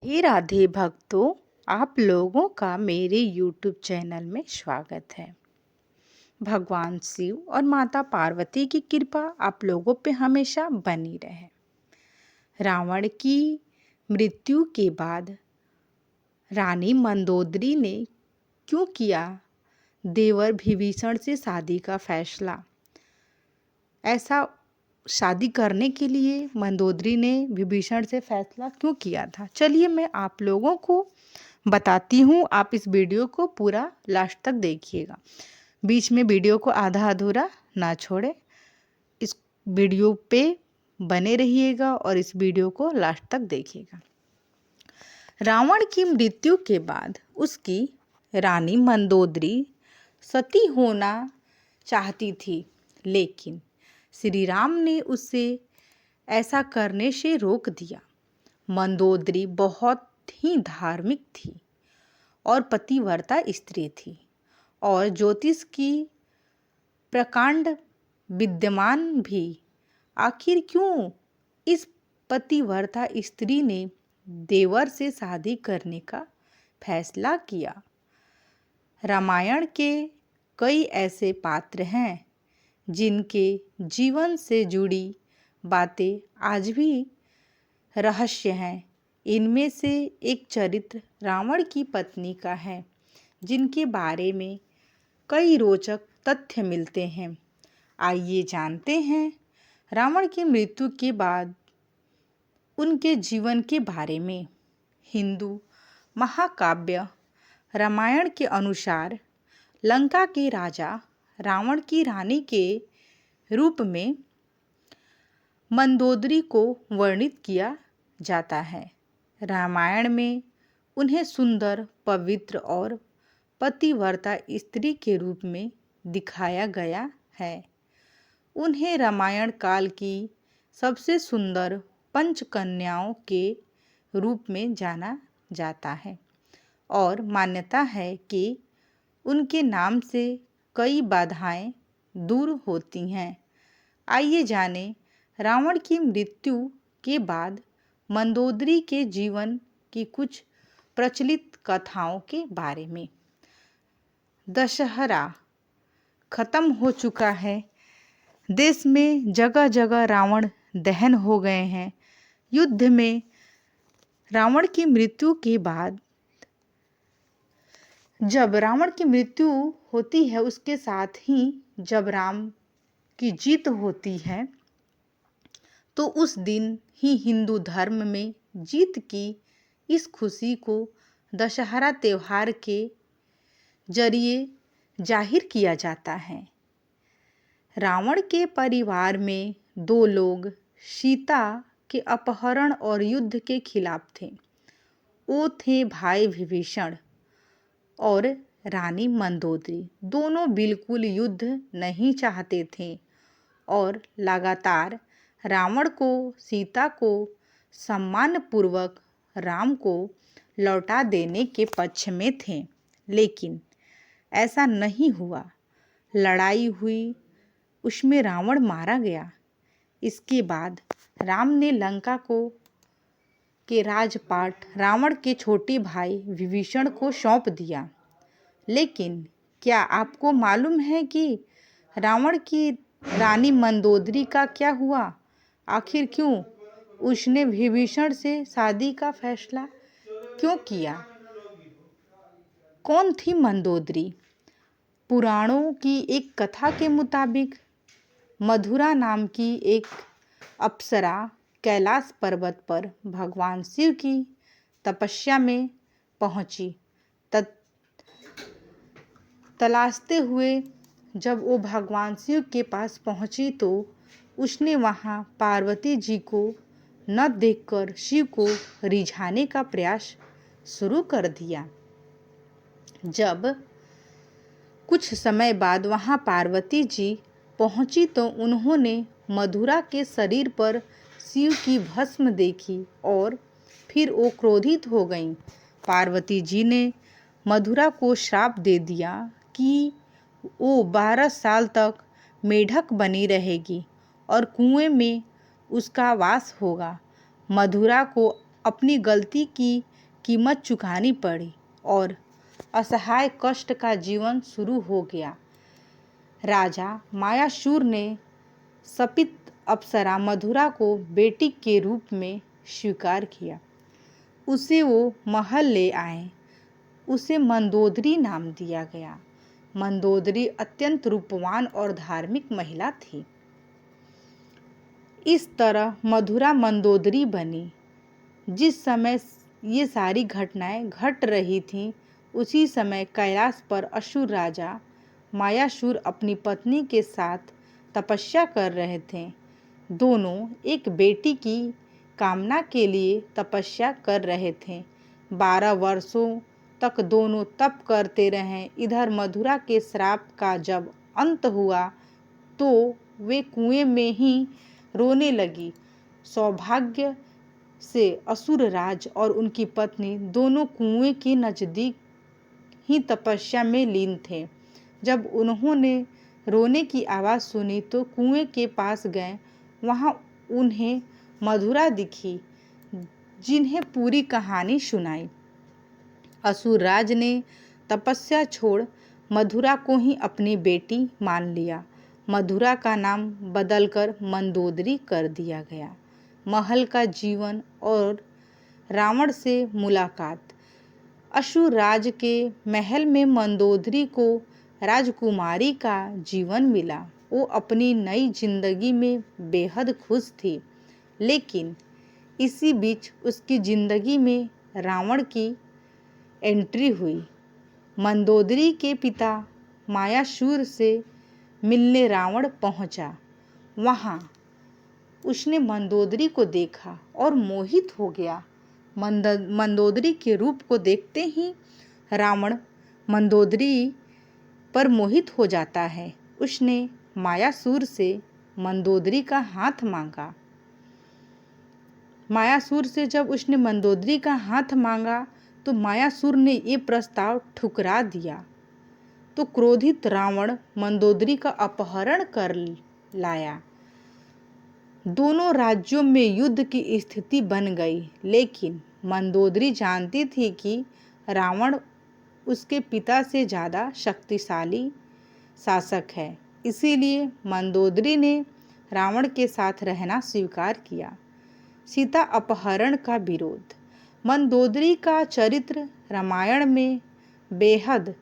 हे राधे भक्तों, आप लोगों का मेरे YouTube चैनल में स्वागत है। भगवान शिव और माता पार्वती की कृपा आप लोगों पे हमेशा बनी रहे। रावण की मृत्यु के बाद रानी मंदोदरी ने क्यों किया देवर विभीषण से शादी का फैसला? ऐसा शादी करने के लिए मंदोदरी ने विभीषण से फैसला क्यों किया था? चलिए मैं आप लोगों को बताती हूँ। आप इस वीडियो को पूरा लास्ट तक देखिएगा। बीच में वीडियो को आधा अधूरा ना छोड़े। इस वीडियो पे बने रहिएगा और इस वीडियो को लास्ट तक देखिएगा। रावण की मृत्यु के बाद उसकी रानी मंदोदरी सती होना चाहती थी, लेकिन श्री राम ने उसे ऐसा करने से रोक दिया। मंदोदरी बहुत ही धार्मिक थी और पतिव्रता स्त्री थी और ज्योतिष की प्रकांड विद्यमान भी। आखिर क्यों इस पतिव्रता स्त्री ने देवर से शादी करने का फैसला किया? रामायण के कई ऐसे पात्र हैं जिनके जीवन से जुड़ी बातें आज भी रहस्य हैं। इनमें से एक चरित्र रावण की पत्नी का है, जिनके बारे में कई रोचक तथ्य मिलते हैं। आइए जानते हैं रावण की मृत्यु के बाद उनके जीवन के बारे में। हिंदू महाकाव्य रामायण के अनुसार लंका के राजा रावण की रानी के रूप में मंदोदरी को वर्णित किया जाता है। रामायण में उन्हें सुंदर, पवित्र और पतिव्रता स्त्री के रूप में दिखाया गया है। उन्हें रामायण काल की सबसे सुंदर पंचकन्याओं के रूप में जाना जाता है और मान्यता है कि उनके नाम से कई बाधाएं दूर होती हैं। आइए जानें रावण की मृत्यु के बाद मंदोदरी के जीवन की कुछ प्रचलित कथाओं के बारे में। दशहरा खत्म हो चुका है। देश में जगह जगह रावण दहन हो गए हैं। युद्ध में रावण की मृत्यु के बाद जब रावण की मृत्यु होती है, उसके साथ ही जब राम की जीत होती है, तो उस दिन ही हिंदू धर्म में जीत की इस खुशी को दशहरा त्योहार के जरिए जाहिर किया जाता है। रावण के परिवार में दो लोग सीता के अपहरण और युद्ध के खिलाफ थे। वो थे भाई विभीषण और रानी मंदोदरी। दोनों बिल्कुल युद्ध नहीं चाहते थे और लगातार रावण को सीता को सम्मानपूर्वक राम को लौटा देने के पक्ष में थे, लेकिन ऐसा नहीं हुआ। लड़ाई हुई, उसमें रावण मारा गया। इसके बाद राम ने लंका के राजपाट रावण के छोटे भाई विभीषण को सौंप दिया। लेकिन क्या आपको मालूम है कि रावण की रानी मंदोदरी का क्या हुआ? आखिर क्यों उसने विभीषण से शादी का फैसला क्यों किया? कौन थी मंदोदरी? पुराणों की एक कथा के मुताबिक मधुरा नाम की एक अप्सरा कैलाश पर्वत पर भगवान शिव की तपस्या में पहुंची। तलाशते हुए जब वो भगवान शिव के पास पहुंची तो उसने वहां पार्वती जी को न देखकर शिव को रिझाने का प्रयास शुरू कर दिया। जब कुछ समय बाद वहां पार्वती जी पहुंची तो उन्होंने मधुरा के शरीर पर शिव की भस्म देखी और फिर वो क्रोधित हो गईं। पार्वती जी ने मधुरा को श्राप दे दिया कि वो 12 साल तक मेढक बनी रहेगी और कुएं में उसका वास होगा। मधुरा को अपनी गलती की कीमत चुकानी पड़ी और असहाय कष्ट का जीवन शुरू हो गया। राजा मायासुर ने शपित अप्सरा मधुरा को बेटी के रूप में स्वीकार किया। उसे वो महल ले आए। उसे मंदोदरी नाम दिया गया। मंदोदरी अत्यंत रूपवान और धार्मिक महिला थी। इस तरह मधुरा मंदोदरी बनी। जिस समय ये सारी घटनाएं घट रही थीं, उसी समय कैलाश पर असुर राजा मायासुर अपनी पत्नी के साथ तपस्या कर रहे थे। दोनों एक बेटी की कामना के लिए तपस्या कर रहे थे। 12 वर्षों तक दोनों तप करते रहे। इधर मधुरा के श्राप का जब अंत हुआ तो वे कुएं में ही रोने लगी। सौभाग्य से असुरराज और उनकी पत्नी दोनों कुएं के नजदीक ही तपस्या में लीन थे। जब उन्होंने रोने की आवाज़ सुनी तो कुएं के पास गए। वहां उन्हें मधुरा दिखी, जिन्हें पूरी कहानी सुनाई। असुरराज ने तपस्या छोड़ मधुरा को ही अपनी बेटी मान लिया। मधुरा का नाम बदलकर मंदोदरी कर दिया गया। महल का जीवन और रावण से मुलाकात। असुर राज के महल में मंदोदरी को राजकुमारी का जीवन मिला। वो अपनी नई जिंदगी में बेहद खुश थी, लेकिन इसी बीच उसकी जिंदगी में रावण की एंट्री हुई। मंदोदरी के पिता मायासुर से मिलने रावण पहुंचा। वहां उसने मंदोदरी को देखा और मोहित हो गया। मंदोदरी के रूप को देखते ही रावण मंदोदरी पर मोहित हो जाता है। उसने मायासुर से मंदोदरी का हाथ मांगा। मायासुर से जब उसने मंदोदरी का हाथ मांगा तो मायासुर ने ये प्रस्ताव ठुकरा दिया। तो क्रोधित रावण मंदोदरी का अपहरण कर लाया। दोनों राज्यों में युद्ध की स्थिति बन गई, लेकिन मंदोदरी जानती थी कि रावण उसके पिता से ज़्यादा शक्तिशाली शासक है। इसीलिए मंदोदरी ने रावण के साथ रहना स्वीकार किया। सीता अपहरण का विरोध। मंदोदरी का चरित्र रामायण में बेहद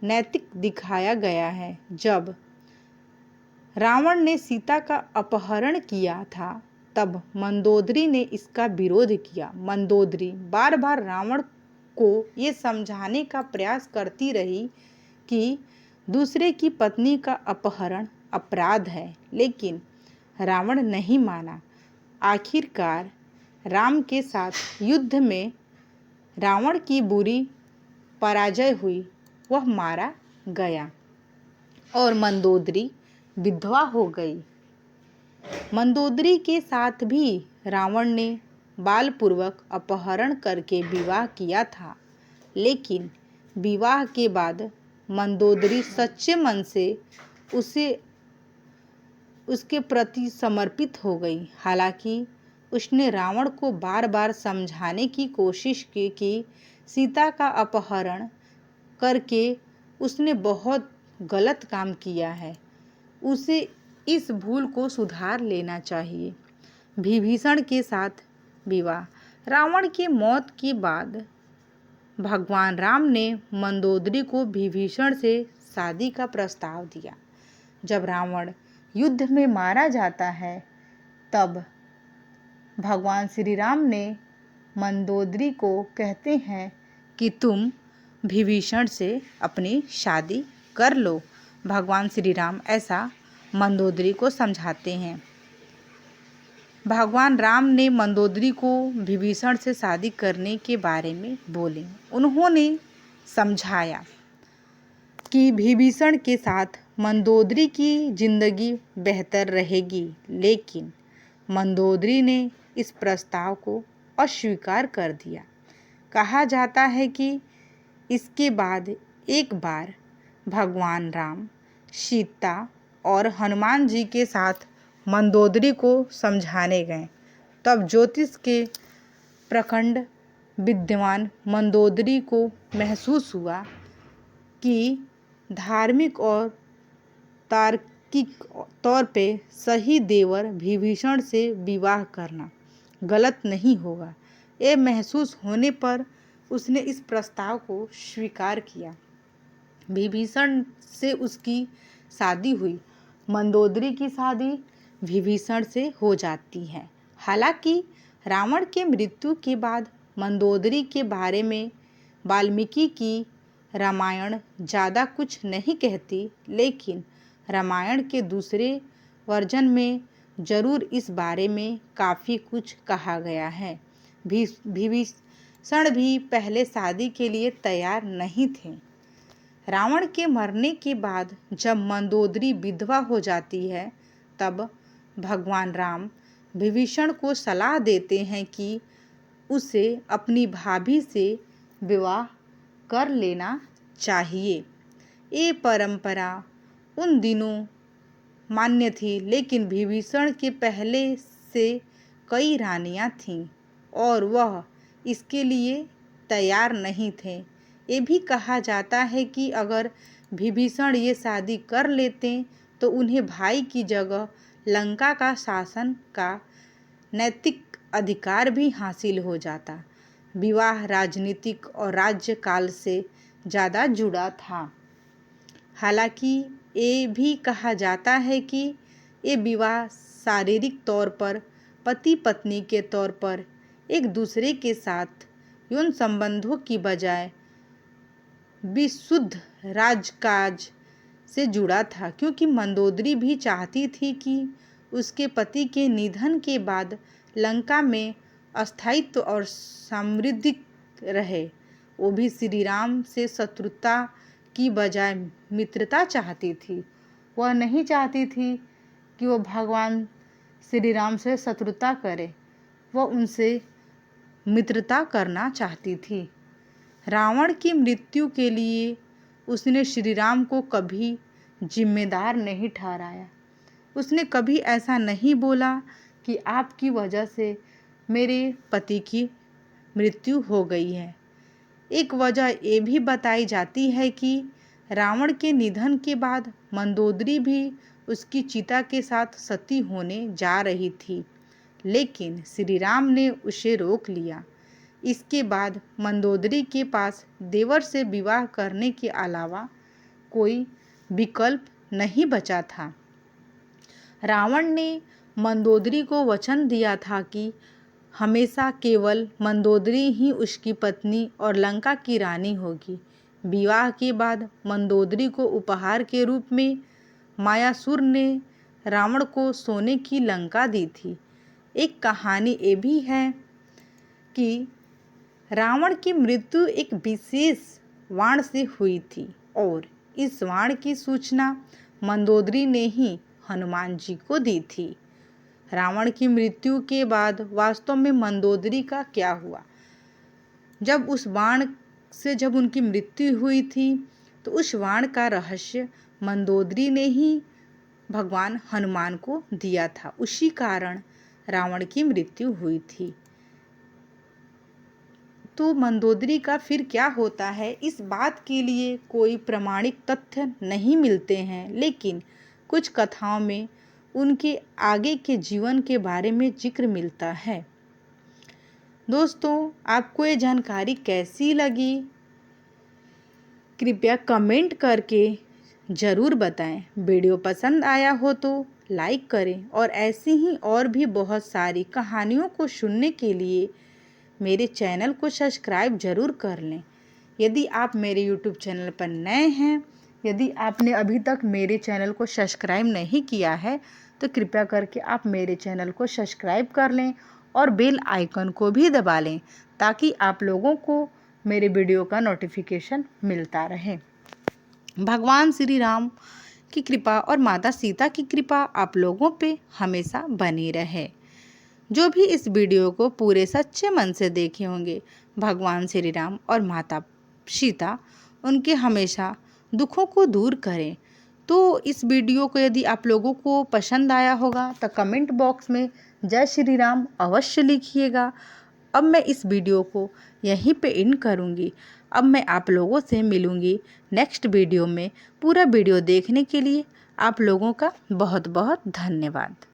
नैतिक दिखाया गया है। जब रावण ने सीता का अपहरण किया था तब मंदोदरी ने इसका विरोध किया। मंदोदरी बार बार रावण को ये समझाने का प्रयास करती रही कि दूसरे की पत्नी का अपहरण अपराध है, लेकिन रावण नहीं माना। आखिरकार राम के साथ युद्ध में रावण की बुरी पराजय हुई। वह मारा गया और मंदोदरी विधवा हो गई। मंदोदरी के साथ भी रावण ने बालपूर्वक अपहरण करके विवाह किया था, लेकिन विवाह के बाद मंदोदरी सच्चे मन से उसके प्रति समर्पित हो गई। हालांकि उसने रावण को बार बार समझाने की कोशिश की कि सीता का अपहरण करके उसने बहुत गलत काम किया है, उसे इस भूल को सुधार लेना चाहिए। विभीषण के साथ विवाह। रावण की मौत के बाद भगवान राम ने मंदोदरी को विभीषण से शादी का प्रस्ताव दिया। जब रावण युद्ध में मारा जाता है तब भगवान श्री राम ने मंदोदरी को कहते हैं कि तुम विभीषण से अपनी शादी कर लो। भगवान श्री राम ऐसा मंदोदरी को समझाते हैं। भगवान राम ने मंदोदरी को विभीषण से शादी करने के बारे में बोले। उन्होंने समझाया कि विभीषण के साथ मंदोदरी की जिंदगी बेहतर रहेगी, लेकिन मंदोदरी ने इस प्रस्ताव को अस्वीकार कर दिया। कहा जाता है कि इसके बाद एक बार भगवान राम, सीता और हनुमान जी के साथ मंदोदरी को समझाने गए। तब ज्योतिष के प्रखंड विद्वान मंदोदरी को महसूस हुआ कि धार्मिक और तार्किक तौर पे सही देवर विभीषण से विवाह करना गलत नहीं होगा। ये महसूस होने पर उसने इस प्रस्ताव को स्वीकार किया। विभीषण से उसकी शादी हुई। मंदोदरी की शादी विभीषण से हो जाती है। हालांकि रावण के मृत्यु के बाद मंदोदरी के बारे में वाल्मीकि की रामायण ज़्यादा कुछ नहीं कहती, लेकिन रामायण के दूसरे वर्जन में जरूर इस बारे में काफ़ी कुछ कहा गया है। विभीषण भी पहले शादी के लिए तैयार नहीं थे। रावण के मरने के बाद जब मंदोदरी विधवा हो जाती है, तब भगवान राम विभीषण को सलाह देते हैं कि उसे अपनी भाभी से विवाह कर लेना चाहिए। ये परंपरा उन दिनों मान्य थी, लेकिन विभीषण के पहले से कई रानियां थीं और वह इसके लिए तैयार नहीं थे। ये भी कहा जाता है कि अगर विभीषण ये शादी कर लेते तो उन्हें भाई की जगह लंका का शासन का नैतिक अधिकार भी हासिल हो जाता। विवाह राजनीतिक और राज्य काल से ज़्यादा जुड़ा था। हालांकि ये भी कहा जाता है कि ये विवाह शारीरिक तौर पर पति पत्नी के तौर पर एक दूसरे के साथ यौन संबंधों की बजाय विशुद्ध राजकाज से जुड़ा था, क्योंकि मंदोदरी भी चाहती थी कि उसके पति के निधन के बाद लंका में स्थायित्व और समृद्धि रहे। वो भी श्री राम से शत्रुता की बजाय मित्रता चाहती थी। वह नहीं चाहती थी कि वो भगवान श्री राम से शत्रुता करे, वह उनसे मित्रता करना चाहती थी। रावण की मृत्यु के लिए उसने श्री राम को कभी जिम्मेदार नहीं ठहराया। उसने कभी ऐसा नहीं बोला कि आपकी वजह से मेरे पति की मृत्यु हो गई है। एक वजह ये भी बताई जाती है कि रावण के निधन के बाद मंदोदरी भी उसकी चिता के साथ सती होने जा रही थी, लेकिन श्री राम ने उसे रोक लिया। इसके बाद मंदोदरी के पास देवर से विवाह करने के अलावा कोई विकल्प नहीं बचा था। रावण ने मंदोदरी को वचन दिया था कि हमेशा केवल मंदोदरी ही उसकी पत्नी और लंका की रानी होगी। विवाह के बाद मंदोदरी को उपहार के रूप में मायासुर ने रावण को सोने की लंका दी थी। एक कहानी ये भी है कि रावण की मृत्यु एक विशेष वाण से हुई थी और इस वाण की सूचना मंदोदरी ने ही हनुमान जी को दी थी। रावण की मृत्यु के बाद वास्तव में मंदोदरी का क्या हुआ? जब उस बाण से जब उनकी मृत्यु हुई थी तो उस बाण का रहस्य मंदोदरी ने ही भगवान हनुमान को दिया था। उसी कारण रावण की मृत्यु हुई थी। तो मंदोदरी का फिर क्या होता है, इस बात के लिए कोई प्रमाणिक तथ्य नहीं मिलते हैं, लेकिन कुछ कथाओं में उनके आगे के जीवन के बारे में जिक्र मिलता है। दोस्तों, आपको ये जानकारी कैसी लगी? कृपया कमेंट करके ज़रूर बताएं। वीडियो पसंद आया हो तो लाइक करें और ऐसी ही और भी बहुत सारी कहानियों को सुनने के लिए मेरे चैनल को सब्सक्राइब ज़रूर कर लें। यदि आप मेरे यूट्यूब चैनल पर नए हैं, यदि आपने अभी तक मेरे चैनल को सब्सक्राइब नहीं किया है तो कृपया करके आप मेरे चैनल को सब्सक्राइब कर लें और बेल आइकन को भी दबा लें ताकि आप लोगों को मेरे वीडियो का नोटिफिकेशन मिलता रहे। भगवान श्री राम की कृपा और माता सीता की कृपा आप लोगों पे हमेशा बनी रहे। जो भी इस वीडियो को पूरे सच्चे मन से देखे होंगे, भगवान श्री राम और माता सीता उनके हमेशा दुखों को दूर करें। तो इस वीडियो को यदि आप लोगों को पसंद आया होगा तो कमेंट बॉक्स में जय श्री राम अवश्य लिखिएगा अब मैं इस वीडियो को यहीं पे एंड करूँगी। अब मैं आप लोगों से मिलूँगी नेक्स्ट वीडियो में। पूरा वीडियो देखने के लिए आप लोगों का बहुत बहुत धन्यवाद।